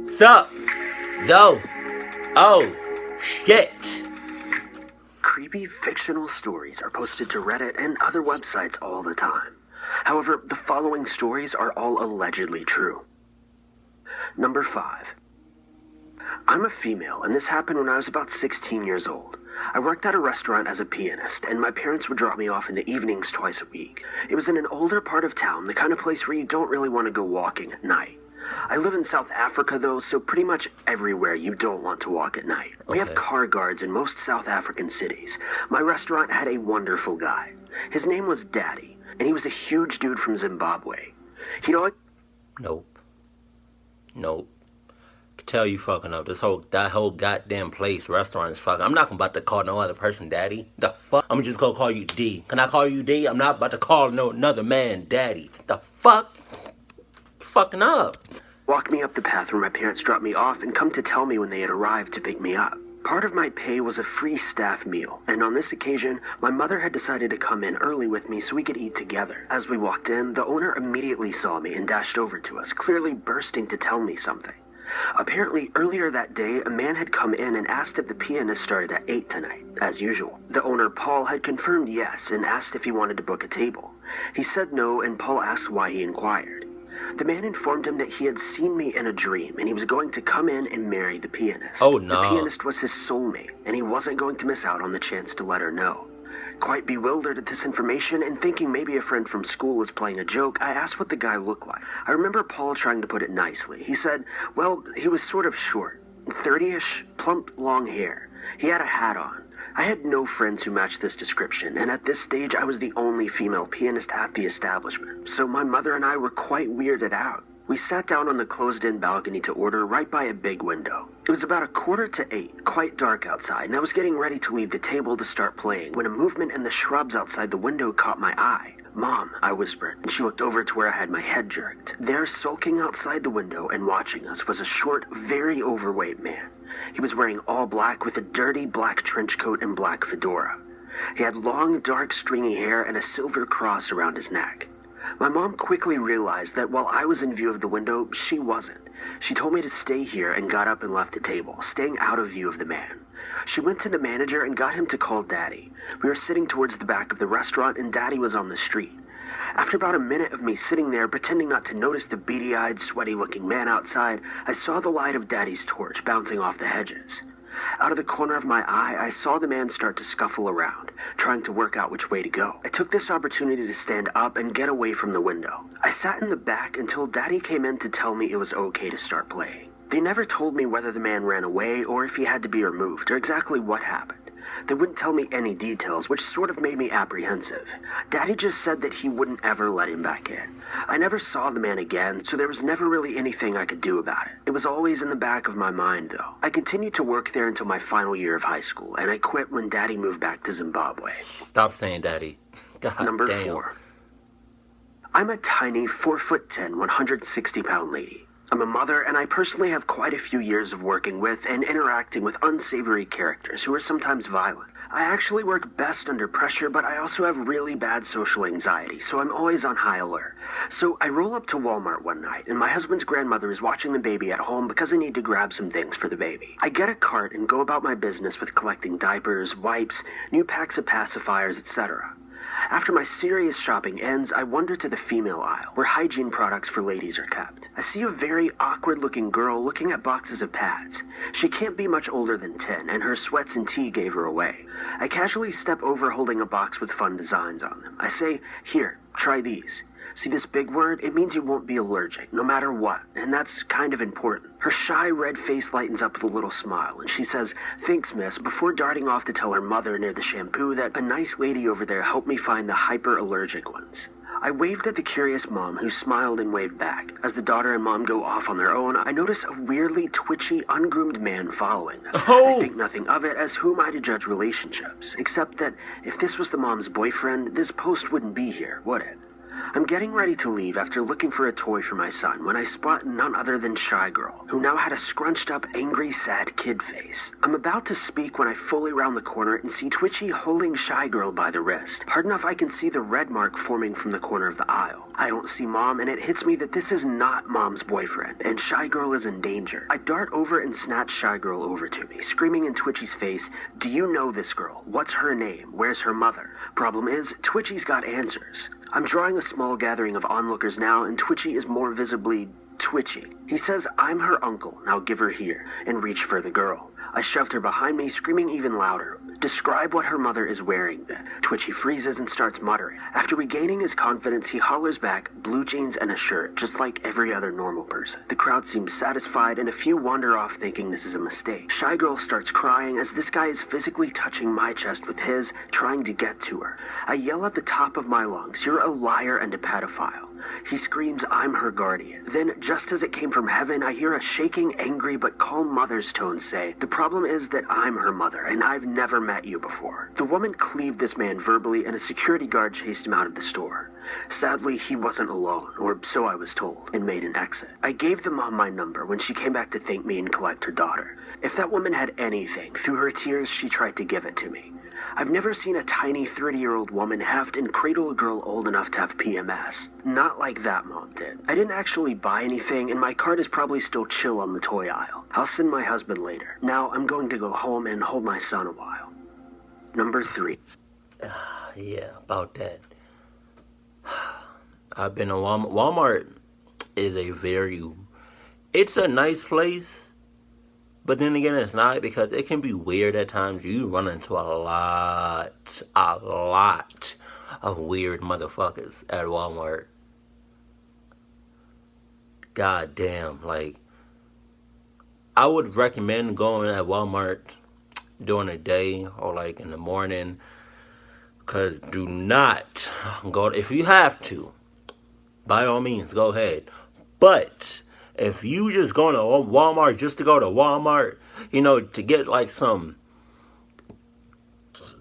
Sup? Though. Oh, shit. Creepy fictional stories are posted to Reddit and other websites all the time. However, the following stories are all allegedly true. Number 5. I'm a female, and this happened when I was about 16 years old. I worked at a restaurant as a pianist, and my parents would drop me off in the evenings twice a week. It was in an older part of town, the kind of place where you don't really want to go walking at night. I live in South Africa, though, so pretty much everywhere you don't want to walk at night. We have car guards in most South African cities. My restaurant had a wonderful guy. His name was Daddy, and he was a huge dude from Zimbabwe. He'd always... Nope. Could tell you fucking up. That whole goddamn place, restaurant is fucking. I'm not about to call no other person daddy. The fuck? I'm just gonna call you D. Can I call you D? I'm not about to call no another man daddy. The fuck? Fucking up. Walked me up the path where my parents dropped me off and come to tell me when they had arrived to pick me up. Part of my pay was a free staff meal, and on this occasion, my mother had decided to come in early with me so we could eat together. As we walked in, the owner immediately saw me and dashed over to us, clearly bursting to tell me something. Apparently, earlier that day, a man had come in and asked if the pianist started at 8 tonight, as usual. The owner, Paul, had confirmed yes and asked if he wanted to book a table. He said no, and Paul asked why he inquired. The man informed him that he had seen me in a dream, and he was going to come in and marry the pianist. Oh, no. The pianist was his soulmate, and he wasn't going to miss out on the chance to let her know. Quite bewildered at this information and thinking maybe a friend from school was playing a joke, I asked what the guy looked like. I remember Paul trying to put it nicely. He said, well, he was sort of short, 30-ish, plump, long hair. He had a hat on. I had no friends who matched this description, and at this stage I was the only female pianist at the establishment, so my mother and I were quite weirded out. We sat down on the closed-in balcony to order right by a big window. It was about 7:45, quite dark outside, and I was getting ready to leave the table to start playing when a movement in the shrubs outside the window caught my eye. "Mom," I whispered, and she looked over to where I had my head jerked. There, sulking outside the window and watching us, was a short, very overweight man. He was wearing all black with a dirty black trench coat and black fedora. He had long, dark, stringy hair and a silver cross around his neck. My mom quickly realized that while I was in view of the window, she wasn't. She told me to stay here and got up and left the table, staying out of view of the man. She went to the manager and got him to call Daddy. We were sitting towards the back of the restaurant and Daddy was on the street. After about a minute of me sitting there pretending not to notice the beady-eyed, sweaty-looking man outside, I saw the light of Daddy's torch bouncing off the hedges. Out of the corner of my eye, I saw the man start to scuffle around, trying to work out which way to go. I took this opportunity to stand up and get away from the window. I sat in the back until Daddy came in to tell me it was okay to start playing. They never told me whether the man ran away or if he had to be removed or exactly what happened. They wouldn't tell me any details, which sort of made me apprehensive. Daddy just said that he wouldn't ever let him back in. I never saw the man again, so there was never really anything I could do about it. It was always in the back of my mind, though. I continued to work there until my final year of high school, and I quit when Daddy moved back to Zimbabwe. Stop saying daddy. God Number damn. 4. I'm a tiny 4'10", 160-pound lady. I'm a mother, and I personally have quite a few years of working with and interacting with unsavory characters who are sometimes violent. I actually work best under pressure, but I also have really bad social anxiety, so I'm always on high alert. So I roll up to Walmart one night, and my husband's grandmother is watching the baby at home because I need to grab some things for the baby. I get a cart and go about my business with collecting diapers, wipes, new packs of pacifiers, etc. After my serious shopping ends, I wander to the female aisle, where hygiene products for ladies are kept. I see a very awkward-looking girl looking at boxes of pads. She can't be much older than 10, and her sweats and tea gave her away. I casually step over holding a box with fun designs on them. I say, "Here, try these." See this big word? It means you won't be allergic, no matter what, and that's kind of important. Her shy red face lightens up with a little smile, and she says, "Thanks, miss," before darting off to tell her mother near the shampoo that a nice lady over there helped me find the hyper-allergic ones. I waved at the curious mom, who smiled and waved back. As the daughter and mom go off on their own, I notice a weirdly twitchy, ungroomed man following them. I think nothing of it, as who am I to judge relationships? Except that if this was the mom's boyfriend, this post wouldn't be here, would it? I'm getting ready to leave after looking for a toy for my son when I spot none other than Shy Girl, who now had a scrunched up, angry, sad kid face. I'm about to speak when I fully round the corner and see Twitchy holding Shy Girl by the wrist. Hard enough I can see the red mark forming from the corner of the aisle. I don't see Mom, and it hits me that this is not Mom's boyfriend, and Shy Girl is in danger. I dart over and snatch Shy Girl over to me, screaming in Twitchy's face, "Do you know this girl? What's her name? Where's her mother?" Problem is, Twitchy's got answers. I'm drawing a small gathering of onlookers now, and Twitchy is more visibly twitchy. He says, "I'm her uncle, now give her here," and reach for the girl. I shoved her behind me, screaming even louder. "Describe what her mother is wearing then." Twitchy freezes and starts muttering. After regaining his confidence, he hollers back, "Blue jeans and a shirt, just like every other normal person." The crowd seems satisfied, and a few wander off thinking this is a mistake. Shy Girl starts crying as this guy is physically touching my chest with his, trying to get to her. I yell at the top of my lungs, "You're a liar and a pedophile." He screams, "I'm her guardian." Then, just as it came from heaven, I hear a shaking, angry but calm mother's tone say, "The problem is that I'm her mother, and I've never met you before." The woman cleaved this man verbally, and a security guard chased him out of the store. Sadly, he wasn't alone, or so I was told, and made an exit. I gave the mom my number when she came back to thank me and collect her daughter. If that woman had anything, through her tears she tried to give it to me. I've never seen a tiny 30-year-old woman heft and cradle a girl old enough to have PMS. Not like that mom did. I didn't actually buy anything, and my card is probably still chill on the toy aisle. I'll send my husband later. Now I'm going to go home and hold my son a while. Number 3. Yeah, about that. I've been to Walmart. Walmart is it's a nice place. But then again, it's not, because it can be weird at times. You run into a lot of weird motherfuckers at Walmart. God damn, like, I would recommend going at Walmart during the day or like in the morning. Because do not go, if you have to, by all means, go ahead. But if you just go to Walmart just to go to Walmart, you know, to get like some,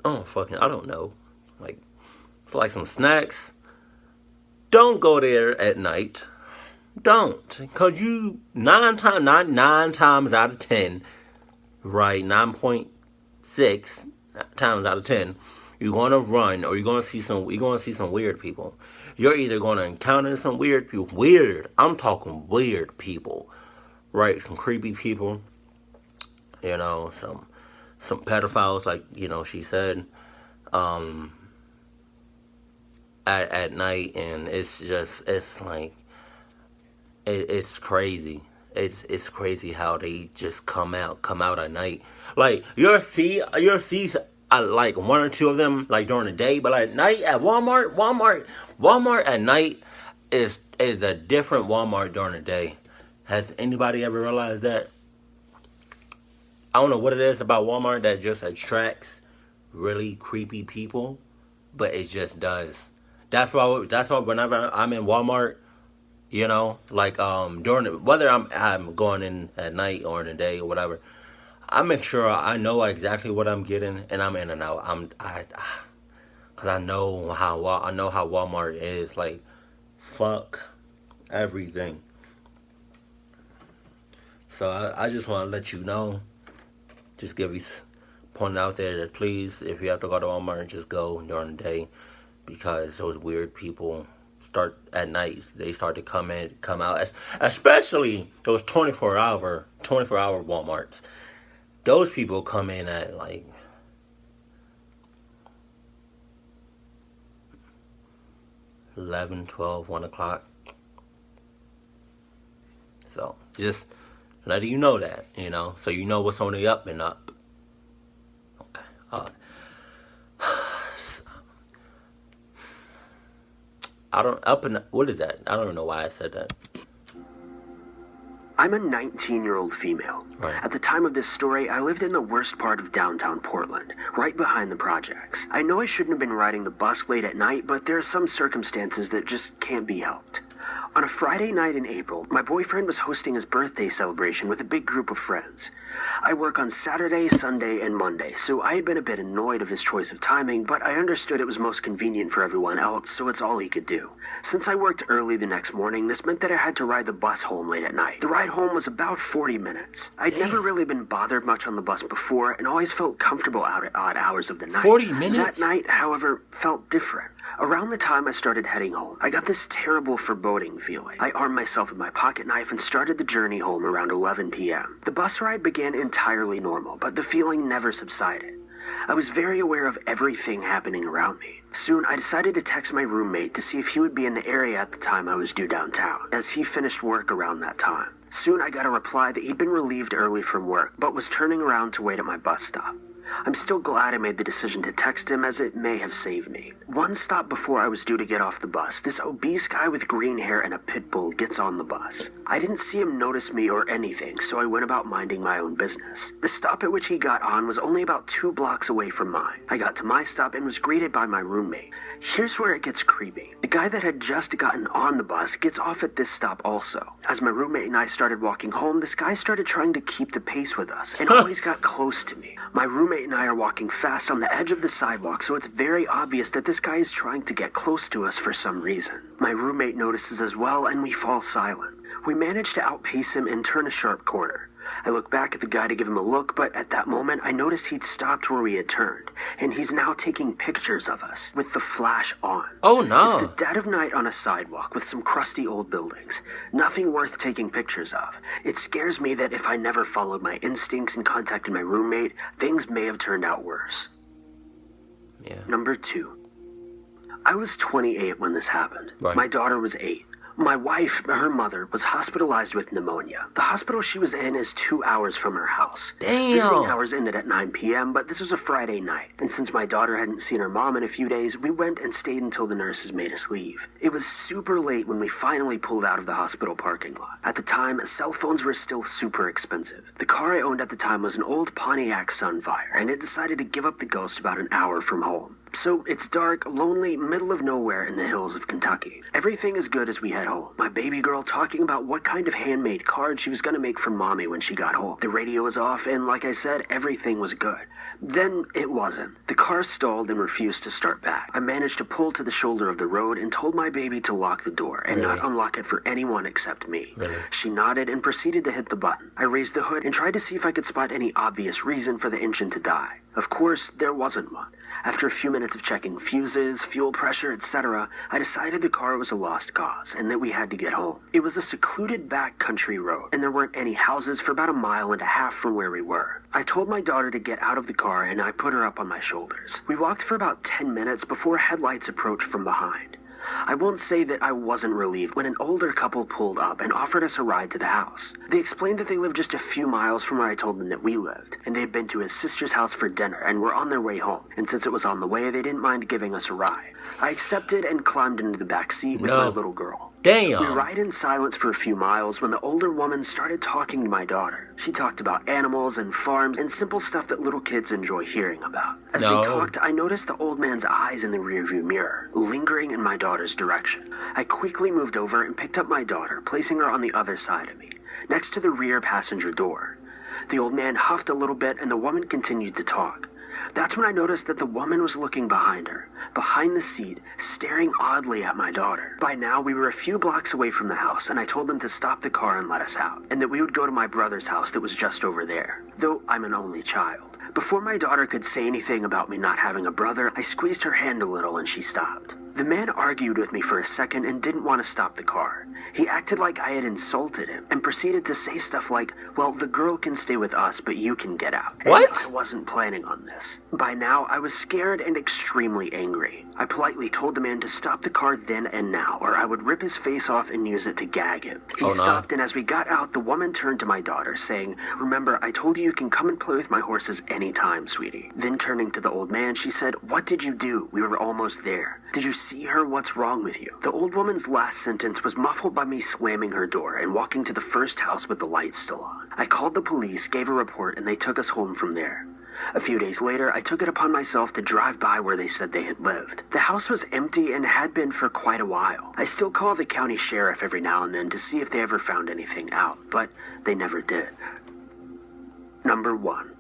I don't know, like, it's like some snacks, don't go there at night. Don't. Because you, nine times out of 10, right, 9.6 times out of 10, you're going to run, or you're going to see some weird people. You're either going to encounter some weird people. Weird. I'm talking weird people. Right? Some creepy people. You know, some pedophiles, like, you know, she said. At night, and it's like, it's crazy. It's crazy how they just come out at night. Like, you'll see like one or two of them like during the day, but at night at Walmart at night is a different Walmart during the day. Has anybody ever realized that? I don't know what it is about Walmart that just attracts really creepy people, but it just does. That's why whenever I'm in Walmart, you know, like whether I'm going in at night or in the day or whatever, I make sure I know exactly what I'm getting, and I'm in and out. Cause I know how Walmart is. Like, fuck everything. So I just want to let you know, just give you point out there that please, if you have to go to Walmart, just go during the day, because those weird people start at night. They start to come out, especially those 24-hour Walmarts. Those people come in at like 11, 12, 1 o'clock. So just letting you know that, you know, so you know what's on the up and up. Okay. What is that? I don't know why I said that. I'm a 19-year-old female. Right. At the time of this story, I lived in the worst part of downtown Portland, right behind the projects. I know I shouldn't have been riding the bus late at night, but there are some circumstances that just can't be helped. On a Friday night in April, my boyfriend was hosting his birthday celebration with a big group of friends. I work on Saturday, Sunday, and Monday, so I had been a bit annoyed of his choice of timing, but I understood it was most convenient for everyone else, so it's all he could do. Since I worked early the next morning, this meant that I had to ride the bus home late at night. The ride home was about 40 minutes. I'd never really been bothered much on the bus before, and always felt comfortable out at odd hours of the night. 40 minutes? That night, however, felt different. Around the time I started heading home, I got this terrible foreboding feeling. I armed myself with my pocket knife and started the journey home around 11 p.m. The bus ride began entirely normal, but the feeling never subsided. I was very aware of everything happening around me. Soon, I decided to text my roommate to see if he would be in the area at the time I was due downtown, as he finished work around that time. Soon, I got a reply that he'd been relieved early from work, but was turning around to wait at my bus stop. I'm still glad I made the decision to text him, as it may have saved me. One stop before I was due to get off the bus, this obese guy with green hair and a pit bull gets on the bus. I didn't see him notice me or anything, so I went about minding my own business. The stop at which he got on was only about 2 blocks away from mine. I got to my stop and was greeted by my roommate. Here's where it gets creepy. The guy that had just gotten on the bus gets off at this stop also. As my roommate and I started walking home, this guy started trying to keep the pace with us and always got close to me. My roommate and I are walking fast on the edge of the sidewalk, so it's very obvious that this guy is trying to get close to us for some reason. My roommate notices as well, and we fall silent. We manage to outpace him and turn a sharp corner. I look back at the guy to give him a look, but at that moment I noticed he'd stopped where we had turned, and he's now taking pictures of us with the flash on. Oh no. It's the dead of night on a sidewalk with some crusty old buildings. Nothing worth taking pictures of. It scares me that if I never followed my instincts and contacted my roommate, things may have turned out worse. Yeah. Number 2. I was 28 when this happened. Right. My daughter was 8. My wife, her mother, was hospitalized with pneumonia. The hospital she was in is 2 hours from her house. Damn. Visiting hours ended at 9 p.m., but this was a Friday night. And since my daughter hadn't seen her mom in a few days, we went and stayed until the nurses made us leave. It was super late when we finally pulled out of the hospital parking lot. At the time, cell phones were still super expensive. The car I owned at the time was an old Pontiac Sunfire, and it decided to give up the ghost about an hour from home. So it's dark, lonely, middle of nowhere in the hills of Kentucky. Everything is good as we head home. My baby girl talking about what kind of handmade card she was going to make for mommy when she got home. The radio was off, and like I said, everything was good. Then it wasn't. The car stalled and refused to start back. I managed to pull to the shoulder of the road and told my baby to lock the door and not unlock it for anyone except me. Really? She nodded and proceeded to hit the button. I raised the hood and tried to see if I could spot any obvious reason for the engine to die. Of course, there wasn't one. After a few minutes of checking fuses, fuel pressure, etc., I decided the car was a lost cause and that we had to get home. It was a secluded back country road, and there weren't any houses for about 1.5 miles from where we were. I told my daughter to get out of the car and I put her up on my shoulders. We walked for about 10 minutes before headlights approached from behind. I won't say that I wasn't relieved when an older couple pulled up and offered us a ride to the house. They explained that they lived just a few miles from where I told them that we lived, and they had been to his sister's house for dinner and were on their way home, and since it was on the way, they didn't mind giving us a ride. I accepted and climbed into the back seat with my little girl. Damn. We ride in silence for a few miles when the older woman started talking to my daughter. She talked about animals and farms and simple stuff that little kids enjoy hearing about. As they talked, I noticed the old man's eyes in the rearview mirror, lingering in my daughter's direction. I quickly moved over and picked up my daughter, placing her on the other side of me, next to the rear passenger door. The old man huffed a little bit and the woman continued to talk. That's when I noticed that the woman was looking behind her, behind the seat, staring oddly at my daughter. By now, we were a few blocks away from the house, and I told them to stop the car and let us out, and that we would go to my brother's house that was just over there, though I'm an only child. Before my daughter could say anything about me not having a brother, I squeezed her hand a little and she stopped. The man argued with me for a second and didn't want to stop the car. He acted like I had insulted him and proceeded to say stuff like, well, the girl can stay with us, but you can get out. What? And I wasn't planning on this. By now, I was scared and extremely angry. I politely told the man to stop the car then and now, or I would rip his face off and use it to gag him. He stopped, and as we got out, the woman turned to my daughter, saying, remember, I told you can come and play with my horses anytime, sweetie. Then turning to the old man, she said, what did you do? We were almost there. Did you see her? What's wrong with you? The old woman's last sentence was muffled by me slamming her door and walking to the first house with the lights still on. I called the police, gave a report, and they took us home from there. A few days later, I took it upon myself to drive by where they said they had lived. The house was empty and had been for quite a while. I still call the county sheriff every now and then to see if they ever found anything out, but they never did. Number 1.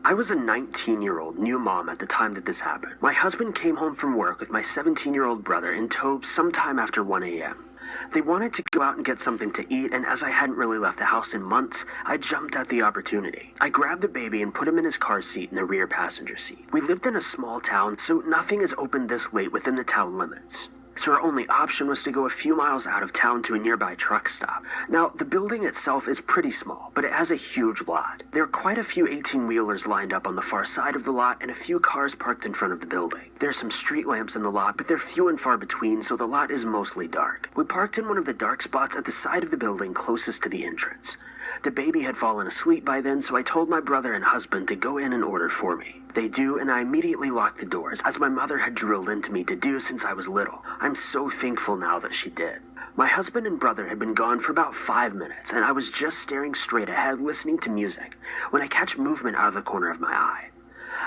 I was a 19-year-old new mom at the time that this happened. My husband came home from work with my 17-year-old brother in tow sometime after 1 a.m. They wanted to go out and get something to eat, and as I hadn't really left the house in months, I jumped at the opportunity. I grabbed the baby and put him in his car seat in the rear passenger seat. We lived in a small town, so nothing is open this late within the town limits. So our only option was to go a few miles out of town to a nearby truck stop. Now, the building itself is pretty small, but it has a huge lot. There are quite a few 18-wheelers lined up on the far side of the lot and a few cars parked in front of the building. There are some street lamps in the lot, but they're few and far between, so the lot is mostly dark. We parked in one of the dark spots at the side of the building closest to the entrance. The baby had fallen asleep by then, so I told my brother and husband to go in and order for me. They do, and I immediately locked the doors, as my mother had drilled into me to do since I was little. I'm so thankful now that she did. My husband and brother had been gone for about 5 minutes, and I was just staring straight ahead listening to music, when I catch movement out of the corner of my eye.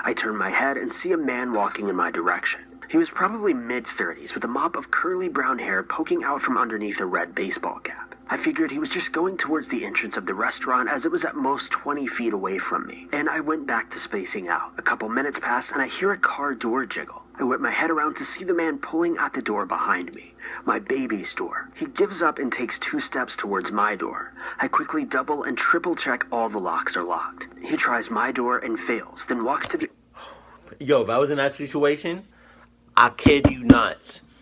I turn my head and see a man walking in my direction. He was probably mid-30s with a mop of curly brown hair poking out from underneath a red baseball cap. I figured he was just going towards the entrance of the restaurant as it was at most 20 feet away from me, and I went back to spacing out. A couple minutes pass and I hear a car door jiggle. I whip my head around to see the man pulling at the door behind me, my baby's door. He gives up and takes 2 steps towards my door. I quickly double and triple check all the locks are locked. He tries my door and fails, then walks to the... Yo, if I was in that situation, I kid you not.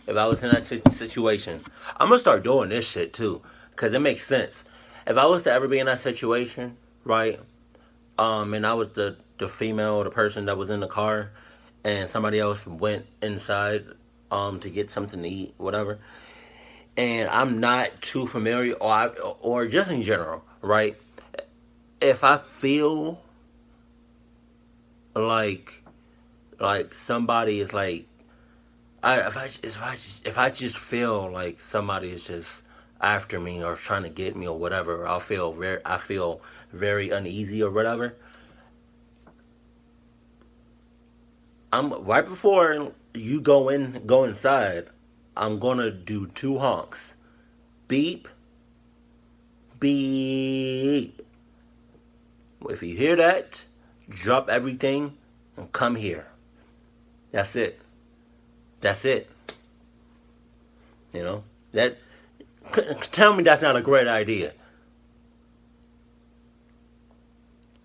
If I was in that situation, I'm gonna start doing this shit too. Because it makes sense. If I was to ever be in that situation, right, and I was the female or the person that was in the car, and somebody else went inside to get something to eat, whatever, and I'm not too familiar, or just in general, right, if I feel like somebody is like, if I just feel like somebody is just after me or trying to get me or whatever, I feel very uneasy or whatever. I'm right before you go inside, I'm gonna do 2 honks. Beep, beep. If you hear that, drop everything and come here. That's it. That's it. You know, that. Tell me that's not a great idea.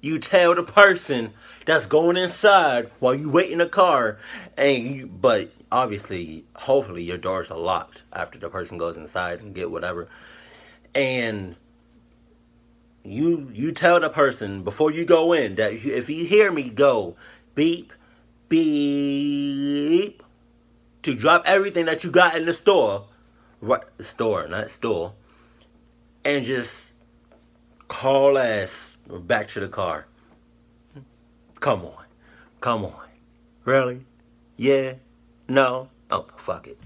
You tell the person that's going inside while you wait in the car, but obviously, hopefully your doors are locked after the person goes inside and get whatever. And you tell the person before you go in that if you hear me go beep, beep, to drop everything that you got in the store. Right, store, not store, and just call ass back to the car. Come on, really? Yeah, no, oh fuck it.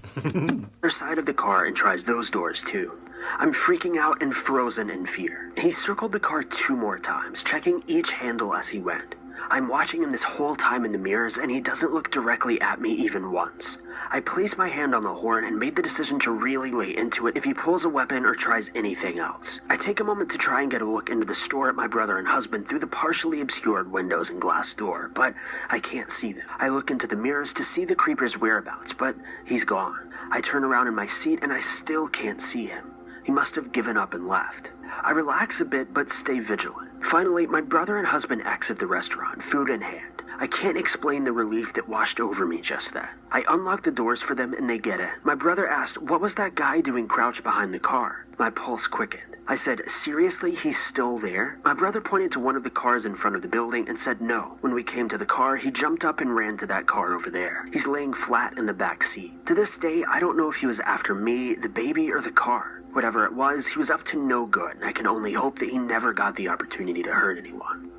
Other side of the car and tries those doors too. I'm freaking out and frozen in fear. He circled the car 2 more times, checking each handle as he went. I'm watching him this whole time in the mirrors, and he doesn't look directly at me even once. I place my hand on the horn and made the decision to really lay into it if he pulls a weapon or tries anything else. I take a moment to try and get a look into the store at my brother and husband through the partially obscured windows and glass door, but I can't see them. I look into the mirrors to see the creeper's whereabouts, but he's gone. I turn around in my seat and I still can't see him. He must have given up and left. I relax a bit, but stay vigilant. Finally, my brother and husband exit the restaurant, food in hand. I can't explain the relief that washed over me just then. I unlock the doors for them and they get in. My brother asked, "What was that guy doing crouched behind the car?" My pulse quickened. I said, "Seriously, he's still there?" My brother pointed to one of the cars in front of the building and said no. When we came to the car, he jumped up and ran to that car over there. He's laying flat in the back seat. To this day, I don't know if he was after me, the baby, or the car. Whatever it was, he was up to no good, and I can only hope that he never got the opportunity to hurt anyone.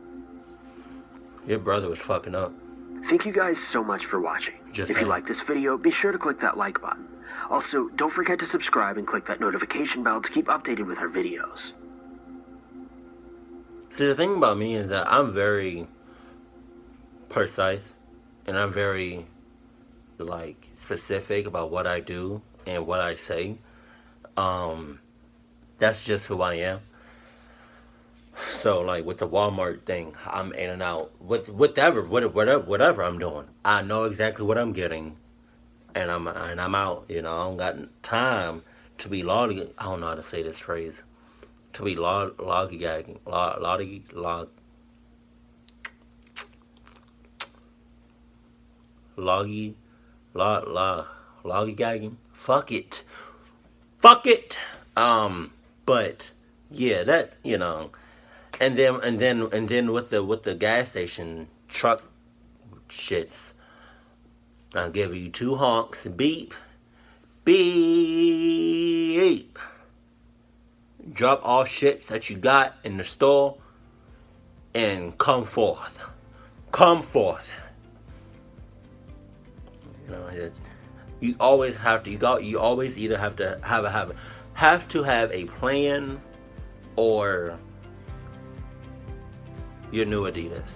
Your brother was fucking up. Thank you guys so much for watching. If you like this video, be sure to click that like button. Also, don't forget to subscribe and click that notification bell to keep updated with our videos. See, the thing about me is that I'm very precise, and I'm very like specific about what I do and what I say. That's just who I am. So like with the Walmart thing, I'm in and out with whatever I'm doing. I know exactly what I'm getting, and I'm out. You know, I don't got time to be lolly. I don't know how to say this phrase. To be lollygagging, loggy, lollygagging. Fuck it. But yeah, that's and then with the gas station truck shits, I'll give you two honks, beep, beep. Drop all shits that you got in the store and come forth. Come forth. You know, you always have to. You always either have to have a plan or your new Adidas.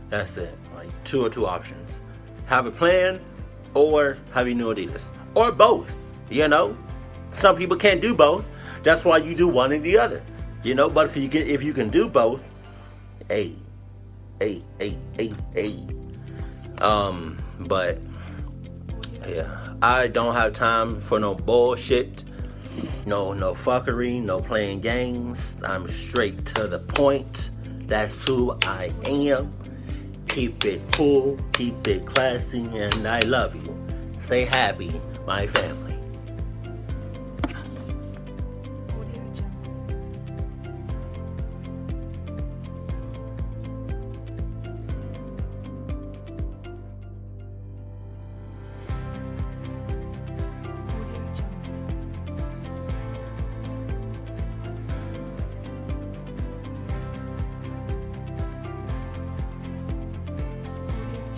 That's it. Like two options. Have a plan or have your new Adidas. Or both. You know? Some people can't do both. That's why you do one and the other. You know, but if you can do both, hey. But yeah, I don't have time for no bullshit. No fuckery, no playing games. I'm straight to the point. That's who I am. Keep it cool, keep it classy, and I love you. Stay happy, my family.